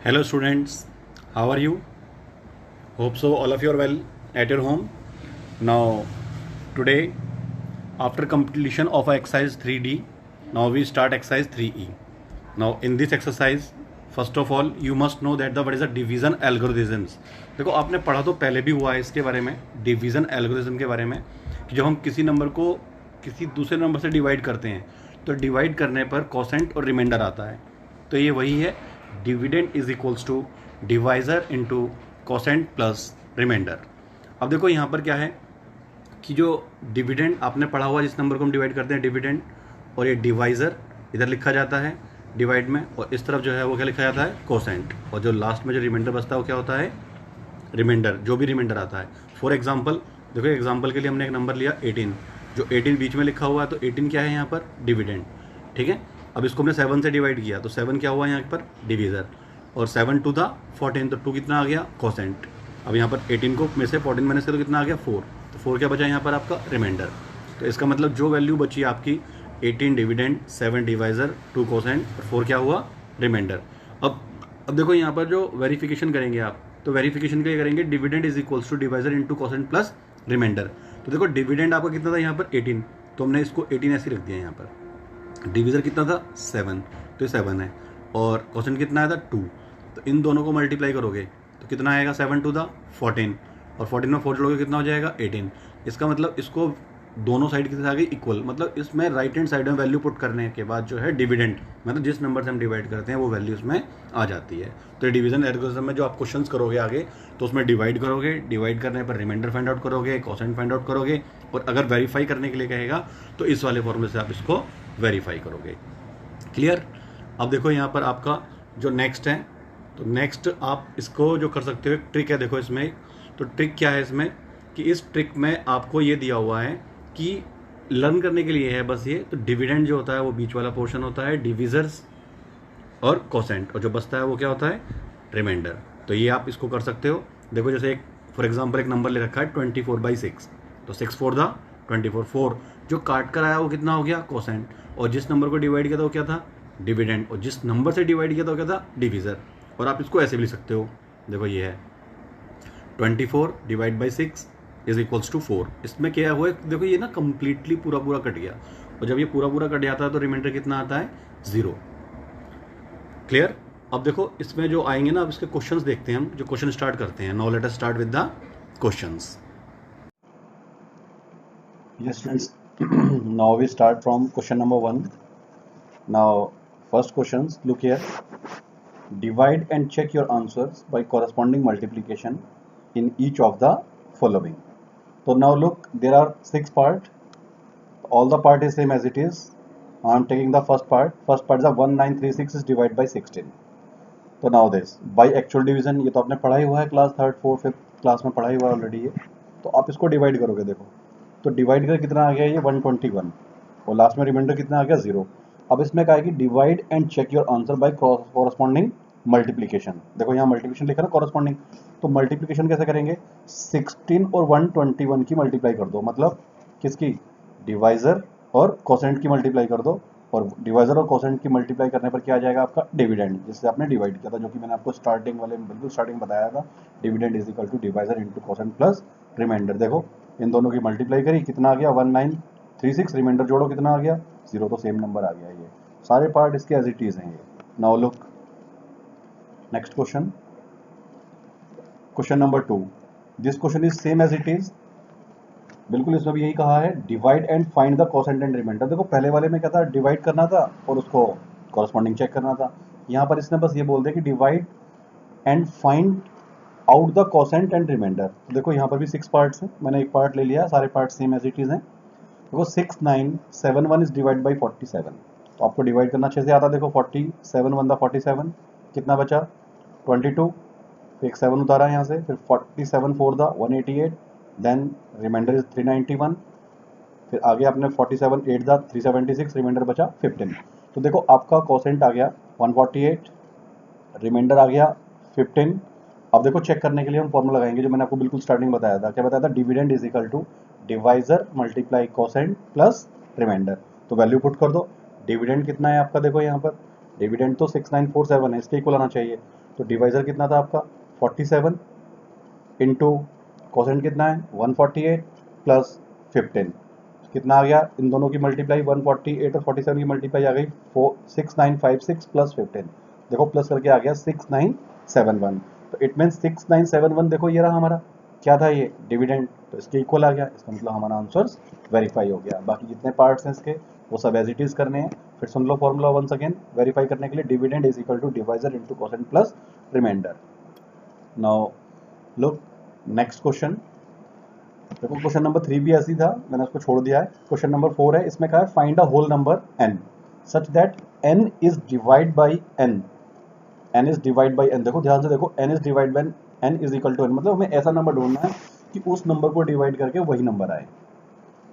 Hello students, how are you? Hope so all of you are well at your home. Now today after completion of exercise 3D, now we start exercise 3E. Now in this exercise first of all you must know that what is the division algorithms. देखो आपने पढ़ा तो पहले भी हुआ है इसके बारे में, डिवीज़न एल्गोरिथम के बारे में, कि जब हम किसी नंबर को किसी दूसरे नंबर से डिवाइड करते हैं तो डिवाइड करने पर कोसेंट और रिमाइंडर आता है। तो ये वही है, dividend is equals to divisor into quotient plus remainder. अब देखो यहाँ पर क्या है कि जो डिविडेंड आपने पढ़ा हुआ, जिस नंबर को हम डिवाइड करते हैं डिविडेंड, और ये डिवाइजर इधर लिखा जाता है डिवाइड में, और इस तरफ जो है वो क्या लिखा जाता है कोसेंट, और जो लास्ट में जो रिमाइंडर बचता है वो क्या होता है रिमाइंडर, जो भी रिमाइंडर आता है। फॉर एग्जांपल देखो, एग्जांपल के लिए हमने एक नंबर लिया 18, जो 18 बीच में लिखा हुआ है, तो 18 क्या है यहाँ पर डिविडेंड, ठीक है। अब इसको हमने 7 से डिवाइड किया तो 7 क्या हुआ यहाँ पर डिवीज़र, और 7 टू था 14, तो 2 कितना आ गया कोसेंट। अब यहाँ पर 18 को में से 14 माइनस करो, कितना आ गया 4, तो 4 क्या बचा यहाँ पर आपका रिमाइंडर। तो इसका मतलब जो वैल्यू बची आपकी 18 डिविडेंड, 7 डिवाइजर, 2 कोसेंट और 4 क्या हुआ रिमाइंडर। अब देखो यहाँ पर जो वेरिफिकेशन करेंगे आप, तो वेरिफिकेशन के लिए करेंगे dividend is equals to divisor into quotient plus remainder. तो देखो डिविडेंड आपका कितना था यहाँ पर 18, तो हमने इसको 18 ऐसे रख दिया यहाँ पर। डिविजर कितना था 7, तो ये 7 है, और कोसेंट कितना आया था 2, तो इन दोनों को मल्टीप्लाई करोगे तो कितना आएगा 7 टू था 14, और 14 में 4 जोड़ोगे कितना हो जाएगा 18। इसका मतलब इसको दोनों साइड की आ गई इक्वल, मतलब इसमें राइट हैंड साइड में वैल्यू पुट करने के बाद जो है डिविडेंड, मतलब जिस नंबर से हम डिवाइड करते हैं वो वैल्यू उसमें आ जाती है। तो डिवीजन एल्गोरिथम में जो आप क्वेश्चंस करोगे आगे, तो उसमें डिवाइड करोगे, डिवाइड करने पर रिमाइंडर फाइंड आउट करोगे, कोसेंट फाइंड आउट करोगे, और अगर वेरीफाई करने के लिए कहेगा तो इस वाले फॉर्मूले से आप इसको वेरीफाई करोगे। क्लियर। अब देखो यहाँ पर आपका जो नेक्स्ट है, तो नेक्स्ट आप इसको जो कर सकते हो, ट्रिक है देखो इसमें। तो ट्रिक क्या है इसमें कि इस ट्रिक में आपको ये दिया हुआ है कि लर्न करने के लिए है बस ये, तो डिविडेंड जो होता है वो बीच वाला पोर्शन होता है, डिविजर्स और कोसेंट, और जो बचता है वो क्या होता है रिमाइंडर। तो ये आप इसको कर सकते हो। देखो जैसे एक फॉर एग्जांपल एक नंबर ले रखा है 24/6, तो 6 4 था 24, 4 जो काट कर आया वो कितना हो गया कोसेंट, और जिस नंबर को डिवाइड किया था वो क्या था डिविडेंड, और जिस नंबर से डिवाइड किया था वो क्या था डिविजर। और आप इसको ऐसे भी लिख सकते हो, देखो ये है 24 divide by 6 is equals to 4। इसमें क्या हुआ है देखो, ये ना कंप्लीटली पूरा कट गया, और जब ये पूरा कट जाता है तो रिमाइंडर कितना आता है 0। क्लियर। अब देखो इसमें जो आएंगे ना, अब इसके क्वेश्चंस देखते हैं हम, जो क्वेश्चन स्टार्ट करते हैं। Now let us start with the questions. Yes friends, now we start from question number 1. Now first questions, look here. Divide and check your answers by corresponding multiplication in each of the following. So now look, there are 6 parts. All the part is same as it is. I am taking the first part. First part is 1936 is divided by 16. तो now this by actual division, ये तो आपने पढ़ा ही हुआ है class 3rd 4th 5th class में पढ़ा ही हुआ है ऑलरेडी ये। तो आप इसको डिवाइड करोगे, देखो तो डिवाइड कर कितना आ गया ये 121, और लास्ट में रिमाइंडर कितना आ गया 0। अब इसमें क्या है कि divide and check your answer by corresponding multiplication. देखो यहाँ मल्टीप्लीकेशन लिखा ना कॉरस्पॉन्डिंग, तो मल्टीप्लीकेशन कैसे करेंगे, 16 और 121 की मल्टीप्लाई कर दो, मतलब किसकी डिवाइजर और कोसेंट की मल्टीप्लाई कर दो, और डिवाइजर और कोसेंट की मल्टीप्लाई करने पर क्या आ जाएगा आपका डिविडेंड, जिससे आपने डिवाइड किया था, जो कि मैंने आपको स्टार्टिंग वाले बिल्कुल स्टार्टिंग बताया था। Dividend is equal to divisor into quotient plus remainder. देखो इन दोनों की मल्टीप्लाई करी, कितना आ गया 1936, रिमाइंडर जोड़ो कितना आ गया 0, तो सेम नंबर आ गया। ये सारे पार्ट इसके एज इट इज हैं ये। Now look next question, question number 2। This question is same as it is, बिल्कुल इसमें भी यही कहा है, divide and find the quotient and remainder. देखो पहले वाले में क्या था, डिवाइड करना था और उसको कॉरस्पॉन्डिंग चेक करना था। यहाँ पर इसने बस ये बोल दिया कि divide and find out the quotient and remainder. देखो यहाँ पर भी 6 पार्ट्स हैं, मैंने एक पार्ट ले लिया, सारे part same as it is हैं। देखो 6971 इज डिवाइड बाई 47, तो आपको डिवाइड करना अच्छे से आता है। देखो 47 1 द 47, कितना बचा 22, एक 7 उतारा यहाँ से, फिर 47 4 द 188, देन रिमाइंडर इज 391, फिर आगे आपने 47 8 द 376, रिमाइंडर बचा 15। तो देखो आपका कोसेंट आ गया 148, रिमाइंडर आ गया 15। अब देखो चेक करने के लिए हम फॉर्मूला लगाएंगे, जो मैंने आपको बिल्कुल स्टार्टिंग बताया था। क्या बताया था, dividend is equal to divisor multiply quotient plus remainder. तो वैल्यू पुट कर दो, डिविडेंड कितना है आपका, देखो यहाँ पर डिविडेंड तो 6947 है, इसके इक्वल आना चाहिए। तो डिवाइजर कितना था आपका 47 इंटू कोसेंट कितना है 148 प्लस 15 कितना आ गया, इन दोनों की मल्टीप्लाई 148 और 47 की मल्टीप्लाई आ गई 6956 प्लस 15, देखो प्लस करके आ गया 6971। तो इट मीन 6971 देखो ये रहा हमारा, क्या था ये डिविडेंड, तो इसके इक्वल आ गया, इसका मतलब हमारा आंसर वेरीफाई हो गया। बाकी जितने पार्ट्स हैं इसके वो सब एज इट इज करने हैं। फिर सुन लो फॉर्मूला वंस अगेन वेरीफाई करने के लिए, dividend is equal to divisor into quotient plus remainder. Now look next question, देखो क्वेश्चन नंबर 3 भी ऐसी था, मैंने उसको छोड़ दिया है। क्वेश्चन नंबर 4 है, इसमें कहा है find a whole number n such that n is divide by n, n is divide by n। देखो ध्यान से देखो, n is divide by n is equal to n, मतलब हमें ऐसा नंबर ढूंढना है कि उस नंबर को डिवाइड करके वही नंबर आए।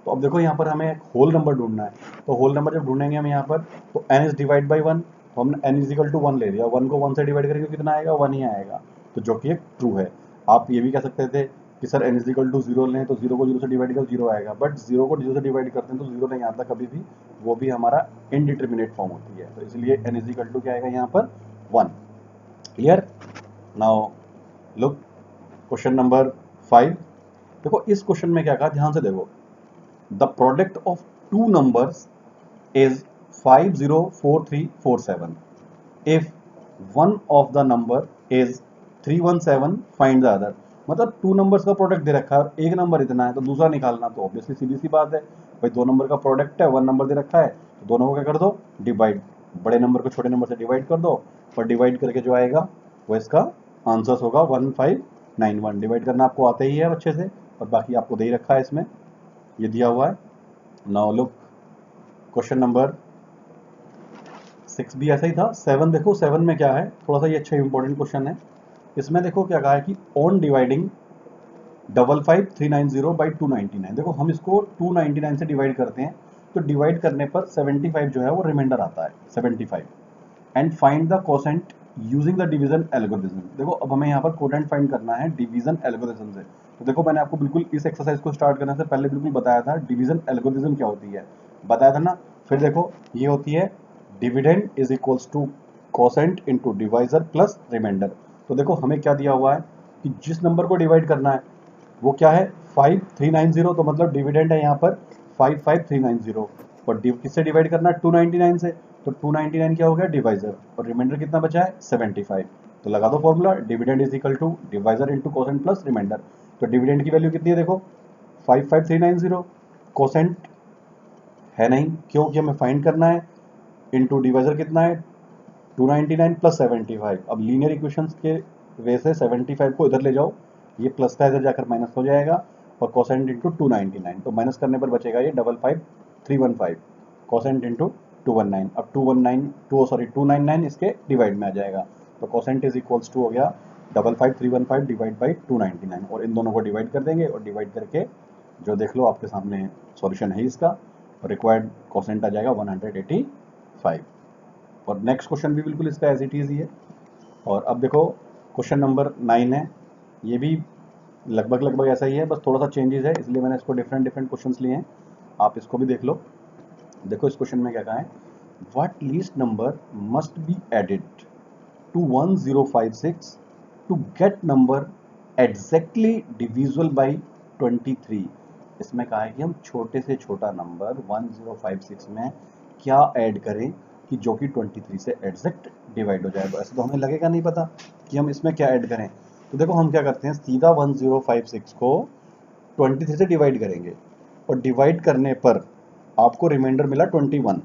तो अब देखो यहाँ पर हमें एक होल नंबर ढूंढना है, तो होल नंबर जब ढूंढेंगे हम यहाँ पर, तो n इज डिवाइड बाई 1, तो हमने n इज इक्वल टू 1 ले लिया, 1 को 1 से डिवाइड करेंगे कितना आएगा 1 ही आएगा, तो जो कि एक ट्रू है। आप ये भी कह सकते थे कि sir n is equal to 0 लें तो 0 को 0 से डिवाइड करो 0 आएगा, बट 0 को 0 से डिवाइड करते हैं तो 0 नहीं आता कभी भी, वो भी हमारा इनडिटर्मिनेट फॉर्म होती है, तो इसलिए n इज इक्वल टू क्या आएगा यहाँ पर 1। Clear. Now look question number 5, देखो इस क्वेश्चन में क्या कहा, ध्यान से देखो, the product of two numbers is 504347 if one of the number is 317 find the other। मतलब टू नंबर्स का प्रोडक्ट दे रखा है और एक नंबर इतना है तो दूसरा निकालना, तो ऑब्वियसली सीधी सी बात है भाई, दो नंबर का प्रोडक्ट है, वन नंबर दे रखा है, तो दोनों को क्या कर दो डिवाइड, बड़े नंबर को छोटे नंबर से डिवाइड कर दो, और डिवाइड करके जो आएगा वो इसका आंसर होगा 1591। डिवाइड करना आपको आता ही है अच्छे से, और बाकी आपको दे ही रखा है इसमें, ये दिया हुआ है। नाउ लुक क्वेश्चन नंबर 6 भी ऐसा ही था। 7 देखो, 7 में क्या है, थोड़ा सा ये अच्छा इंपॉर्टेंट क्वेश्चन है। इसमें देखो क्या कहा है कि ऑन डिवाइडिंग 55390 बाई 299, देखो हम इसको 299 से डिवाइड करते हैं, तो डिवाइड करने पर 75 जो है वो रिमाइंडर आता है 75, and find the quotient using the division algorithm. देखो अब हमें यहाँ पर कोसेंट फाइंड करना है डिवीजन एल्गोरिथम से। तो देखो मैंने आपको बिल्कुल इस एक्सरसाइज को स्टार्ट करने से पहले बिल्कुल बताया था डिवीजन एल्गोरिथम क्या होती है, बताया था ना। फिर देखो ये होती है dividend is equals to quotient into divisor plus remainder. तो देखो हमें क्या दिया हुआ है कि जिस नंबर को डिवाइड करना है वो क्या है 5390, तो मतलब डिविडेंड है यहाँ पर 55390, और किससे डिवाइड करना है 299 से, तो 299 क्या हो गया डिवाइजर, और रिमाइंडर कितना बचा है 75। तो लगा दो formula, dividend is equal to divisor into quotient plus remainder. तो डिविडेंड की वैल्यू कितनी है देखो 55390, कोसेंट है नहीं क्योंकि हमें फाइंड करना है, इंटू डिवाइजर कितना है 299 प्लस 75। अब लीनियर इक्वेशंस के वे से 75 को इधर ले जाओ, ये प्लस का इधर जाकर माइनस हो जाएगा, और कोसेंट इंटू 299, तो माइनस करने पर बचेगा ये 55315, कोसेंट इंटू 219। अब 299 इसके डिवाइड में आ जाएगा, तो कोसेंट इज इक्वल्स टू हो गया 55315 डिवाइड बाई 299, और इन दोनों को डिवाइड कर देंगे, और डिवाइड करके जो देख लो आपके सामने सॉल्यूशन है इसका, रिक्वायर्ड कोसेंट आ जाएगा 185। और नेक्स्ट क्वेश्चन भी बिल्कुल इसका एज इट इज ही है। और अब देखो क्वेश्चन नंबर 9 है, ये भी लगभग ऐसा ही है, बस थोड़ा सा चेंजेस है, इसलिए मैंने इसको डिफरेंट क्वेश्चंस लिए हैं, आप इसको भी देख लो। देखो इस क्वेश्चन में क्या कहा है, what least number must be added to 1056 to get number exactly divisible by 23। इसमें कहा है कि हम छोटे से छोटा नंबर 1056 में क्या ऐड करें कि जो कि 23 से एग्जैक्ट डिवाइड हो जाए। तो ऐसे तो हमें लगेगा नहीं पता कि हम इसमें क्या ऐड करें, तो देखो हम क्या करते हैं, सीधा 1056 को 23 से डिवाइड करेंगे, और डिवाइड करने पर आपको रिमाइंडर मिला 21,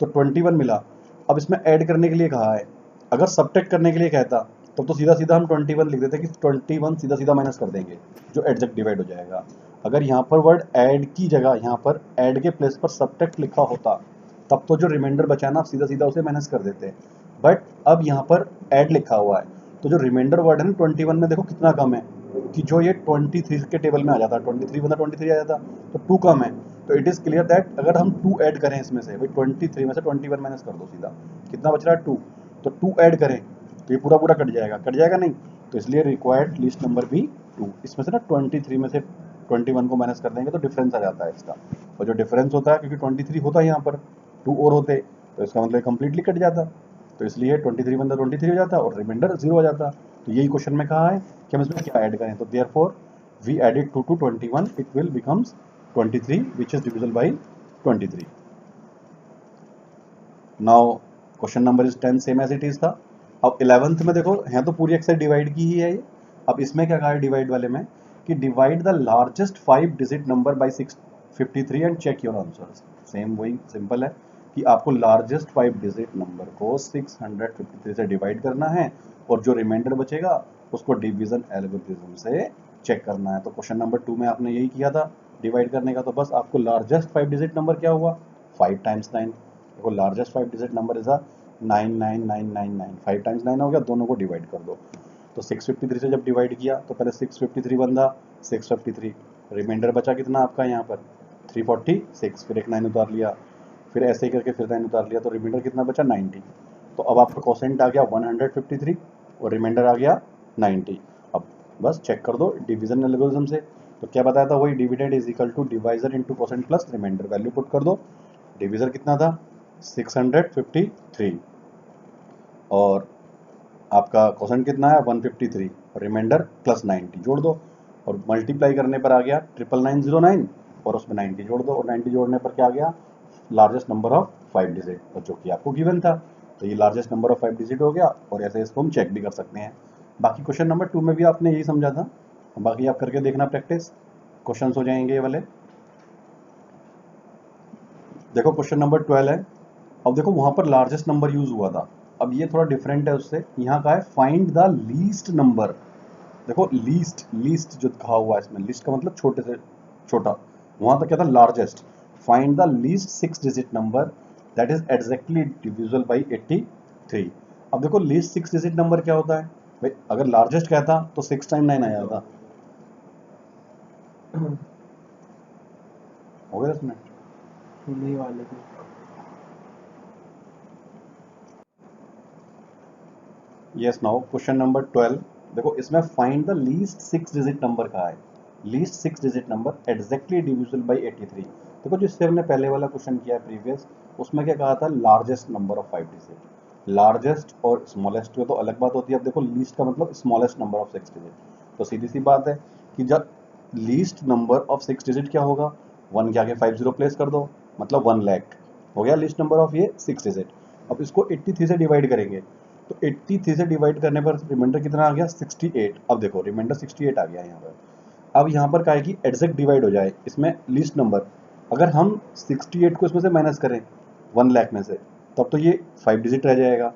तो 21 मिला। अब इसमें ऐड करने के लिए कहा है, अगर सब्ट्रैक्ट करने के लिए कहता तब तो सीधा सीधा हम 21 लिख देते कि 21 सीधा सीधा माइनस कर देंगे जो एग्जैक्ट डिवाइड हो जाएगा। अगर यहाँ पर वर्ड ऐड की जगह यहाँ पर ऐड के प्लेस पर सब्ट्रैक्ट लिखा होता तब तो जो रिमाइंडर बचा ना सीधा सीधा उसे माइनस कर देते, बट अब यहाँ पर ऐड लिखा हुआ है, तो जो रिमाइंडर वर्ड है ना 21 में देखो कितना कम है, कि जो ये 23 के टेबल में आ जाता, 23 बंदा 23 आ जाता, तो 2 कम है। तो इट इज क्लियर दैट अगर हम 2 ऐड करें इसमें से, भाई 23 में से 21 माइनस कर दो सीधा, कितना बच रहा है 2, तो 2 ऐड करें तो ये पूरा कट जाएगा नहीं, तो इसलिए रिक्वायर्ड लिस्ट नंबर भी 2। इसमें से ना 23 में से 21 को माइनस कर देंगे तो डिफरेंस आ जाता है इसका, और जो डिफरेंस होता है क्योंकि 23 होता है यहाँ पर 2 और होते तो इसका मतलब कंप्लीटली कट जाता। तो इसलिए 23 बंदा 23 हो जाता और रिमाइंडर 0 हो जाता। तो यही क्वेश्चन में कहा है कि हम इसमें क्या ऐड करें, तो therefore we added 2 to 21, it will becomes 23 which is divisible by 23। Now question number is 10 same as it is था। अब 11th में देखो है तो पूरी एक्सरसाइज डिवाइड की ही है ये। अब इसमें क्या कहा है डिवाइड वाले में कि divide the largest 5 digit number by 653 and check your answers. Same वही सिंपल है कि आपको लार्जेस्ट 5 डिजिट नंबर को 653 से डिवाइड करना है और जो रिमाइंडर बचेगा उसको डिवीजन एल्गोरिथम से चेक करना है। तो क्वेश्चन नंबर 2 में आपने यही किया था डिवाइड करने का। तो बस आपको लार्जेस्ट 5 डिजिट नंबर क्या हुआ 5 टाइम्स 9। देखो largest 5 digit number is 99999, 5 times 9 हो गया, दोनों को डिवाइड कर दो। तो 653 से जब डिवाइड किया तो पहले 653 बंदा 653, रिमाइंडर बचा कितना आपका यहाँ पर 346, फिर एक 9 उतार लिया, फिर ऐसे ही करके फिर 9 उतार लिया, तो रिमाइंडर कितना बचा 90। तो अब आपका क्वोशेंट आ गया 153 और रिमाइंडर आ गया 90। अब बस चेक कर दो डिवीजन एल्गोरिथम से। तो क्या बताया था वही dividend is equal to divisor into quotient plus remainder. Value put कर दो, डिवीजर कितना था 653 और आपका क्वोशेंट कितना है 153, रिमाइंडर प्लस 90 जोड़ दो और मल्टीप्लाई करने पर आ गया 99909 और उसमें 90 जोड़ दो और 90 जोड़ने पर क्या आ गया लार्जेस्ट नंबर ऑफ 5 डिजिट, और जो कि आपको गिवन था। तो ये लार्जेस्ट नंबर ऑफ 5 डिजिट हो गया और ऐसे इसको हम चेक भी कर सकते हैं। बाकी क्वेश्चन नंबर 2 में भी आपने यही समझा था, बाकी आप करके देखना प्रैक्टिस, क्वेश्चन हो जाएंगे ये वाले। देखो क्वेश्चन नंबर 12 है। अब देखो वहां पर लार्जेस्ट नंबर यूज हुआ था, अब ये थोड़ा डिफरेंट है उससे। यहाँ का है फाइंड द लीस्ट नंबर। देखो लीस्ट लीस्ट जो कहा हुआ है इसमें, लीस्ट का मतलब छोटे से छोटा, वहां तक क्या था largest. Find the least 6 digit number that is exactly divisible by 83। अब देखो लीस्ट 6 डिजिट नंबर क्या होता है भाई, अगर लार्जेस्ट कहता तो 6 टाइम 9 आ जाता। हो गया 10 मिनट नहीं वाले थे। Yes now question number 12। देखो इसमें find the least 6 digit number कहा है, least 6 digit number exactly divisible by 83। देखो जिससे हमने पहले वाला क्वेश्चन किया है प्रीवियस, उसमें क्या कहा था largest number of 5 digit. Largest और स्मॉलेस्ट में तो अलग बात होती है। अब देखो लीस्ट का मतलब स्मॉलेस्ट नंबर ऑफ 6 डिजिट, तो सीधी सी बात है कि जब लीस्ट नंबर ऑफ 6 डिजिट क्या होगा 1 के आगे 50 प्लेस कर दो, मतलब 1 लाख हो गया लीस्ट नंबर ऑफ ये 6 डिजिट। अब इसको 83 से डिवाइड करेंगे तो 83 से डिवाइड करने पर रिमाइंडर कितना आ गया 68। अब देखो रिमाइंडर 68 आ गया यहाँ पर। अब यहाँ पर क्या है कि एग्जैक्ट डिवाइड हो जाए इसमें लीस्ट नंबर, अगर हम 68 को इसमें से माइनस करें 1 लाख में से, तब तो ये 5 डिजिट रह जाएगा।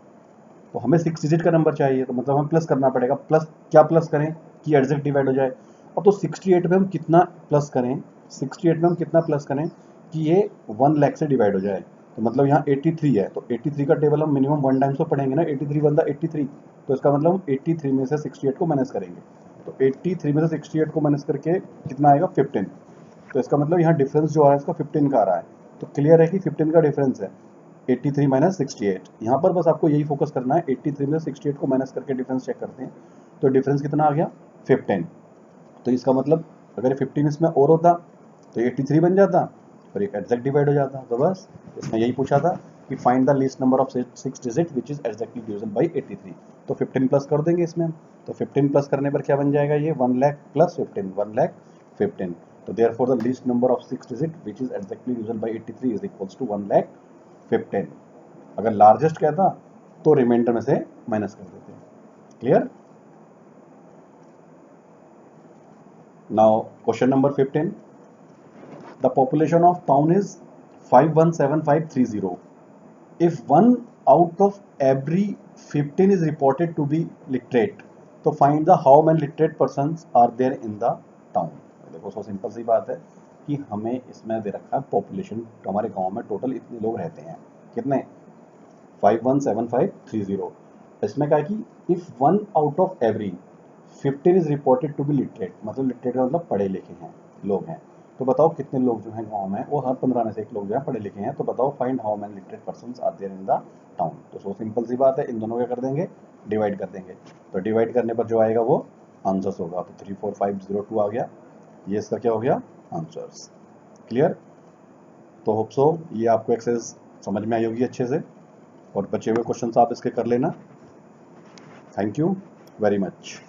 तो हमें 6 डिजिट का नंबर चाहिए, तो मतलब हमें प्लस करना पड़ेगा। प्लस क्या प्लस करें कि एग्जैक्ट डिवाइड हो जाए। अब तो 68 में हम कितना प्लस करें, 68 में हम कितना प्लस करें कि ये 1 लाख से डिवाइड हो जाए। तो मतलब यहाँ 83 है, तो 83 का टेबल हम मिनिमम 1 टाइम्स तो पढ़ेंगे ना, 83 बंदा 83, तो इसका मतलब हम 83 में से 68 को माइनस करेंगे। तो 83 में से 68 को माइनस करके कितना आएगा 15। तो इसका मतलब यहाँ डिफरेंस जो आ रहा है इसका 15 का आ रहा है। तो क्लियर है कि 15 का डिफरेंस है 83 माइनस 68। यहाँ पर बस आपको यही फोकस करना है, 83 में से 68 को माइनस करके डिफरेंस चेक करते हैं। तो डिफरेंस कितना आ गया 15। तो इसका मतलब अगर 15 इसमें और होता तो 83 बन जाता और एक एग्जैक्ट डिवाइड हो जाता। तो बस इसमें यही पूछा था कि find the least number of 6 digit which is exactly divisible by 83। तो 15 प्लस कर देंगे इसमें हम। तो 15 प्लस करने पर क्या बन जाएगा ये 1 लाख प्लस 15, 1 लाख 15। तो therefore the least number of 6 digit which is exactly divisible by 83 is equals to 1 lakh 15। अगर लार्जेस्ट कहता तो रिमाइंडर में से माइनस कर देते। Clear. Now question number 15। The population of town is 517530। If one out of every 15 is reported to be literate, तो find the how many literate persons are there in the town। देखो so simple सी बात है कि हमें इसमें दे रखा है population, हमारे गांव में टोटल इतने लोग रहते हैं, कितने 517530। इसमें क्या है कि if 1 out of every 15 is reported to be literate, मतलब लिटरेट का मतलब पढ़े लिखे हैं लोग हैं। तो बताओ कितने लोग जो हैं गांव में, वो हर 15 में से एक लोग जो है पढ़े लिखे हैं। तो बताओ find how many literate persons are there in the town. तो सो सिंपल सी बात है, इन दोनों क्या कर देंगे डिवाइड कर देंगे। तो डिवाइड करने पर जो आएगा वो आंसर्स होगा। तो 34502 आ गया, ये इसका क्या हो गया आंसर्स। क्लियर। तो होप सो ये आपको एक्सरसाइज समझ में आई होगी अच्छे से। और बचे हुए क्वेश्चंस आप इसके कर लेना। Thank you very much.